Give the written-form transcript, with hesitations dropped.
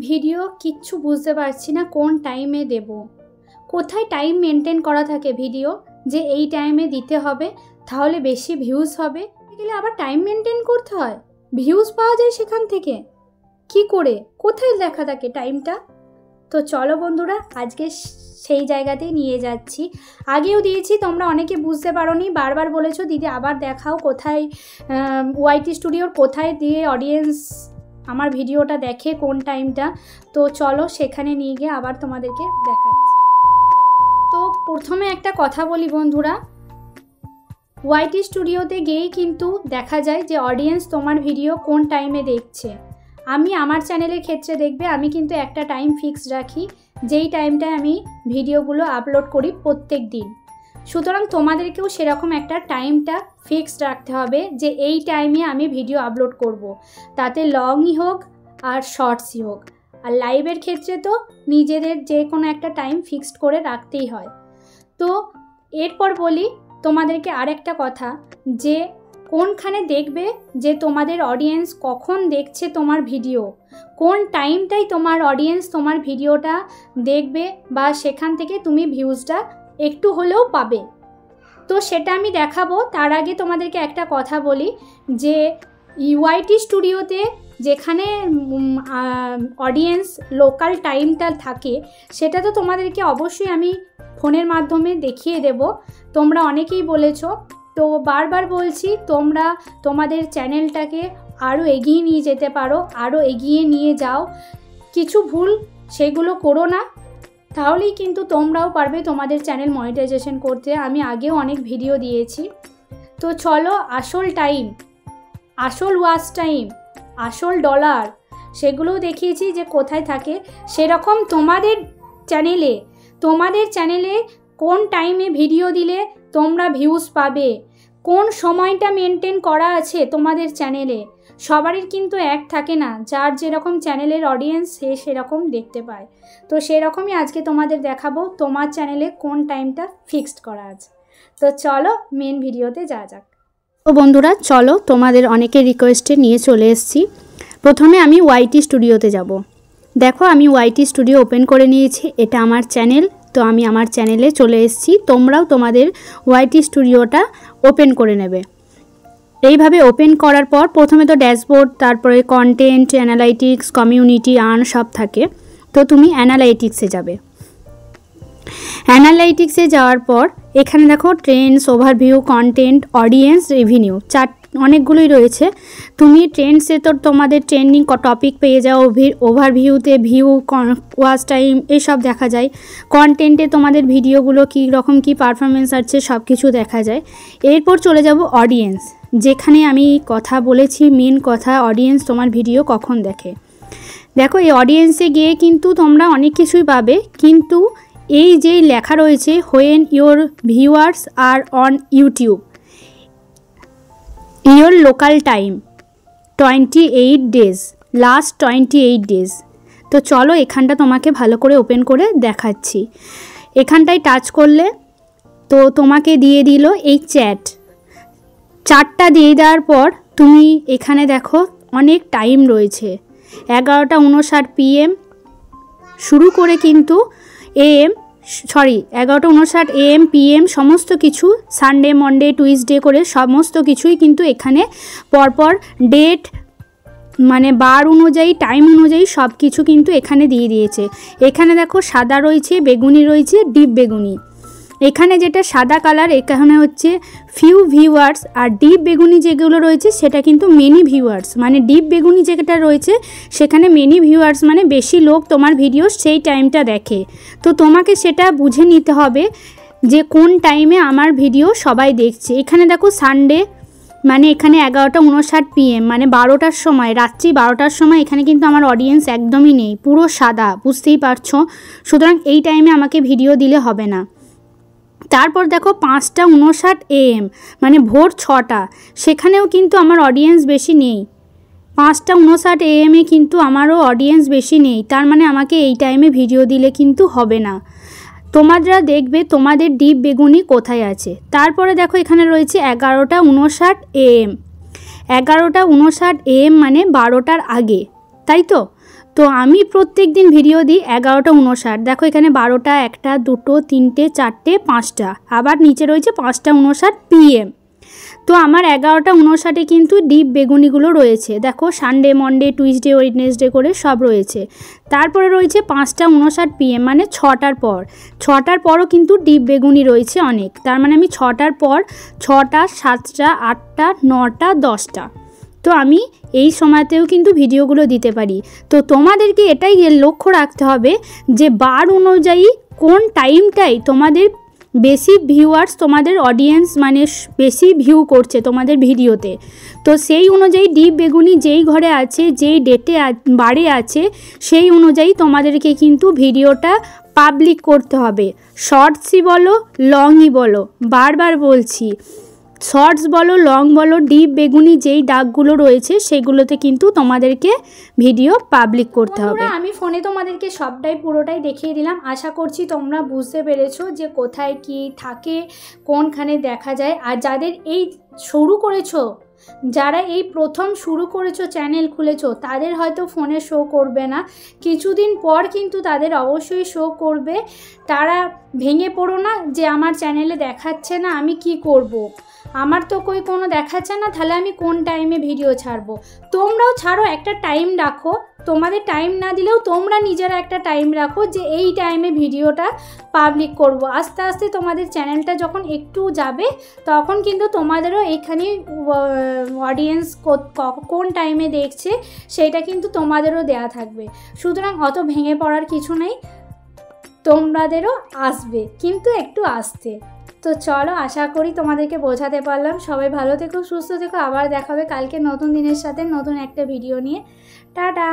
Video কিচ্ছু বুঝতে পারছি না কোন টাইমে দেব। কোথায় টাইম মেনটেন করা থাকে ভিডিও যে এই টাইমে দিতে হবে তাহলে বেশি ভিউজ হবে, গেলে আবার টাইম মেনটেন করতে হয়, ভিউজ পাওয়া যায় সেখান থেকে কি করে, কোথায় লেখা থাকে টাইমটা? তো চলো বন্ধুরা আজকে সেই জায়গাতেই নিয়ে যাচ্ছি। আগেও দিয়েছি, তোমরা অনেকে বুঝতে পারোনি, বারবার বলেছো দিদি আবার দেখাও কোথায় ওয়াইটি স্টুডিওর কোথায় দিয়ে অডিয়েন্স আমার ভিডিওটা দেখে কোন টাইমটা। তো চলো সেখানে নিয়ে গিয়ে আবার তোমাদেরকে দেখাচ্ছি। তো প্রথমে একটা কথা বলি বন্ধুরা, ওয়াইটি স্টুডিওতে গিয়েই কিন্তু দেখা যায় যে অডিয়েন্স তোমার ভিডিও কোন টাইমে দেখছে। আমি আমার চ্যানেলের ক্ষেত্রে দেখবে আমি কিন্তু একটা টাইম ফিক্সড রাখি, যেই টাইমটায় আমি ভিডিওগুলো আপলোড করি প্রত্যেক দিন। সুতরাং তোমাদেরকেও সেরকম একটা টাইমটা ফিক্সড রাখতে হবে যে এই টাইমে আমি ভিডিও আপলোড করব। তাতে লংই হোক আর শর্টসই হোক। আর লাইভের ক্ষেত্রে তো নিজেদের যে কোনো একটা টাইম ফিক্সড করে রাখতেই হয়। তো এরপর বলি তোমাদেরকে আরেকটা কথা, যে কোনখানে দেখবে যে তোমাদের অডিয়েন্স কখন দেখছে তোমার ভিডিও, কোন টাইমটাই তোমার অডিয়েন্স তোমার ভিডিওটা দেখবে বা সেখান থেকে তুমি ভিউজটা একটু হলেও পাবে। তো সেটা আমি দেখাবো। তার আগে তোমাদেরকে একটা কথা বলি যে ওয়াইটি স্টুডিওতে যেখানে অডিয়েন্স লোকাল টাইমটা থাকে সেটা তো তোমাদেরকে অবশ্যই আমি ফোনের মাধ্যমে দেখিয়ে দেব। তোমরা অনেকেই বলেছো, তো বারবার বলছি তোমরা তোমাদের চ্যানেলটাকে আরও এগিয়ে নিয়ে যেতে পারো, আরও এগিয়ে নিয়ে যাও। কিছু ভুল সেগুলো করো না, তাহলেই কিন্তু তোমরাও পারবে তোমাদের চ্যানেল মনিটাইজেশন করতে। আমি আগেও অনেক ভিডিও দিয়েছি। তো চলো আসল টাইম, আসল ওয়াচ টাইম, আসল ডলার সেগুলোও দেখিয়েছি যে কোথায় থাকে। সেরকম তোমাদের চ্যানেলে কোন টাইমে ভিডিও দিলে তোমরা ভিউজ পাবে, কোন সময়টা মেনটেন করা আছে তোমাদের চ্যানেলে। সবারই কিন্তু এক থাকে না, যার যেরকম চ্যানেলের অডিয়েন্স সে সেরকম দেখতে পায়। তো সেরকমই আজকে তোমাদের দেখাবো তোমার চ্যানেলে কোন টাইমটা ফিক্সড করা আছে। তো চলো মেন ভিডিওতে যাওয়া যাক। তো বন্ধুরা চলো, তোমাদের অনেকের রিকোয়েস্টে নিয়ে চলে এসেছি। প্রথমে আমি ওয়াইটি স্টুডিওতে যাব। দেখো আমি ওয়াইটি স্টুডিও ওপেন করে নিয়েছি, এটা আমার চ্যানেল। তো আমি আমার চ্যানেলে চলে এসেছি, তোমরাও তোমাদের ওয়াইটি স্টুডিওটা ওপেন করে নেবে। এইভাবে ওপেন করার পর প্রথমে তো ড্যাশবোর্ড, তারপরে কন্টেন্ট, অ্যানালাইটিক্স, কমিউনিটি, আর্ন সব থাকে। তো তুমি অ্যানালাইটিক্সে যাবে। অ্যানালাইটিক্সে যাওয়ার পর এখানে দেখো Trends, overview, content, audience, revenue, অনেকগুলোই রয়েছে। তুমি ট্রেন্ডসে তো তোমাদের ট্রেন্ডিং টপিক পেয়ে যাও, ওভারভিউতে ভিউ, ওয়াচ টাইম এসব দেখা যায়। কন্টেন্টে তোমাদের ভিডিওগুলো কী রকম কী পারফরমেন্স আছে সব কিছু দেখা যায়। এরপর চলে যাব অডিয়েন্স, যেখানে আমি কথা বলেছি মেন কথা, অডিয়েন্স তোমার ভিডিও কখন দেখে। দেখো এই অডিয়েন্সে গিয়ে কিন্তু তোমরা অনেক কিছুই পাবে, কিন্তু এই যেই লেখা রয়েছে when your viewers are on YouTube your local time 28 days, last 28 days. তো চলো এখানটা তোমাকে ভালো করে ওপেন করে দেখাচ্ছি। এখানটায় টাচ করলে তো তোমাকে দিয়ে দিল এই চারটা দিয়ে দেওয়ার পর তুমি এখানে দেখো অনেক টাইম রয়েছে। 11:59 PM শুরু করে কিন্তু AM 11:59 AM PM সমস্ত কিছু, সানডে, মনডে, টুইসডে করে সমস্ত কিছুই কিন্তু এখানে পরপর ডেট মানে বার অনুযায়ী, টাইম অনুযায়ী সব কিছু কিন্তু এখানে দিয়ে দিয়েছে। এখানে দেখো সাদা রয়েছে, বেগুনি রয়েছে, ডিপ বেগুনি। এখানে যেটা সাদা কালার এখানে হচ্ছে ফিউ ভিউয়ার্স, আর ডিপ বেগুনি যেগুলো রয়েছে সেটা কিন্তু মেনি ভিউয়ার্স। মানে ডিপ বেগুনি যেটা রয়েছে সেখানে মেনি ভিউয়ার্স মানে বেশি লোক তোমার ভিডিও সেই টাইমটা দেখে। তো তোমাকে সেটা বুঝে নিতে হবে যে কোন টাইমে আমার ভিডিও সবাই দেখছে। এখানে দেখো সানডে মানে এখানে 11:59 PM মানে 12টার সময়, রাত্রি 12টার সময় এখানে কিন্তু আমার অডিয়েন্স একদমই নেই, পুরো সাদা, বুঝতেই পারছো। সুতরাং এই টাইমে আমাকে ভিডিও দিলে হবে না। তারপর দেখো 5:59 AM মানে ভোর 6টা, সেখানেও কিন্তু আমার অডিয়েন্স বেশি নেই। 5:59 AM কিন্তু আমারও অডিয়েন্স বেশি নেই, তার মানে আমাকে এই টাইমে ভিডিও দিলে কিন্তু হবে না। তোমরা দেখবে তোমাদের ডিপ বেগুনি কোথায় আছে। তারপরে দেখো এখানে রয়েছে 11:59 AM 11:59 AM মানে 12টার আগে, তাই তো। তো আমি প্রত্যেক দিন ভিডিও দিই 11:59। দেখো এখানে 12টা, 1টা, 2টো, 3টে, 4টে, 5টা, আবার নিচে রয়েছে 5:59 PM। তো আমার 11:59 কিন্তু ডিপ বেগুনিগুলো রয়েছে। দেখো সানডে, মন্ডে, টুইসডে, ওয়েডনেসডে করে সব রয়েছে। তারপরে রয়েছে 5:59 PM, মানে 6টার পর। 6টার পরও কিন্তু ডিপ বেগুনি রয়েছে অনেক। তার মানে আমি 6টার পর 6টা, 7টা, 8টা, 9টা, 10টা, তো আমি এই সময়তেও কিন্তু ভিডিওগুলো দিতে পারি। তো তোমাদেরকে এটাই লক্ষ্য রাখতে হবে যে বার অনুযায়ী কোন টাইমটাই তোমাদের বেশি ভিউয়ার্স, তোমাদের অডিয়েন্স মানে বেশি ভিউ করছে তোমাদের ভিডিওতে। তো সেই অনুযায়ী ডিপ বেগুনি যেই ঘরে আছে, যেই ডেটে বারে আছে, সেই অনুযায়ী তোমাদেরকে কিন্তু ভিডিওটা পাবলিক করতে হবে। শর্টসই বলো, লংই বলো, বারবার বলছি, শর্টস বলো, লং বলো, ডিপ বেগুনি যেই দাগগুলো রয়েছে সেগুলোতে কিন্তু তোমাদেরকে ভিডিও পাবলিক করতে হবে। আমি ফোনে তোমাদেরকে সবটাই পুরোটাই দেখিয়ে দিলাম। আশা করছি তোমরা বুঝতে পেরেছো যে কোথায় কি থাকে, কোনখানে দেখা যায়। আর যাদের এই শুরু করেছো, যারা এই প্রথম শুরু করেছো, চ্যানেল খুলেছো, তাদের হয়তো ফোনে শো করবে না, কিছুদিন পর কিন্তু তাদের অবশ্যই শো করবে। তারা ভেঙে পড়ো না যে আমার চ্যানেলে দেখাচ্ছে না, আমি কি করব, আমার তো কোনো দেখাচ্ছে না, তাহলে আমি কোন টাইমে ভিডিও ছাড়বো। তোমরাও ছাড়ো, একটা টাইম রাখো। তোমাদের টাইম না দিলেও তোমরা নিজেরা একটা টাইম রাখো যে এই টাইমে ভিডিওটা পাবলিক করব। আস্তে আস্তে তোমাদের চ্যানেলটা যখন একটু যাবে, তখন কিন্তু তোমাদেরও এখানে অডিয়েন্স কোন টাইমে দেখছে সেটা কিন্তু তোমাদেরও দেয়া থাকবে। সুতরাং অত ভেঙে পড়ার কিছু নেই, তোমাদেরও আসবে, কিন্তু একটু আসতে। তো চলো, আশা করি তোমাদেরকে বোঝাতে পারলাম। সবাই ভালো থেকো, সুস্থ থেকো, আবার দেখাবে কালকে নতুন দিনের সাথে নতুন একটা ভিডিও নিয়ে। টাটা।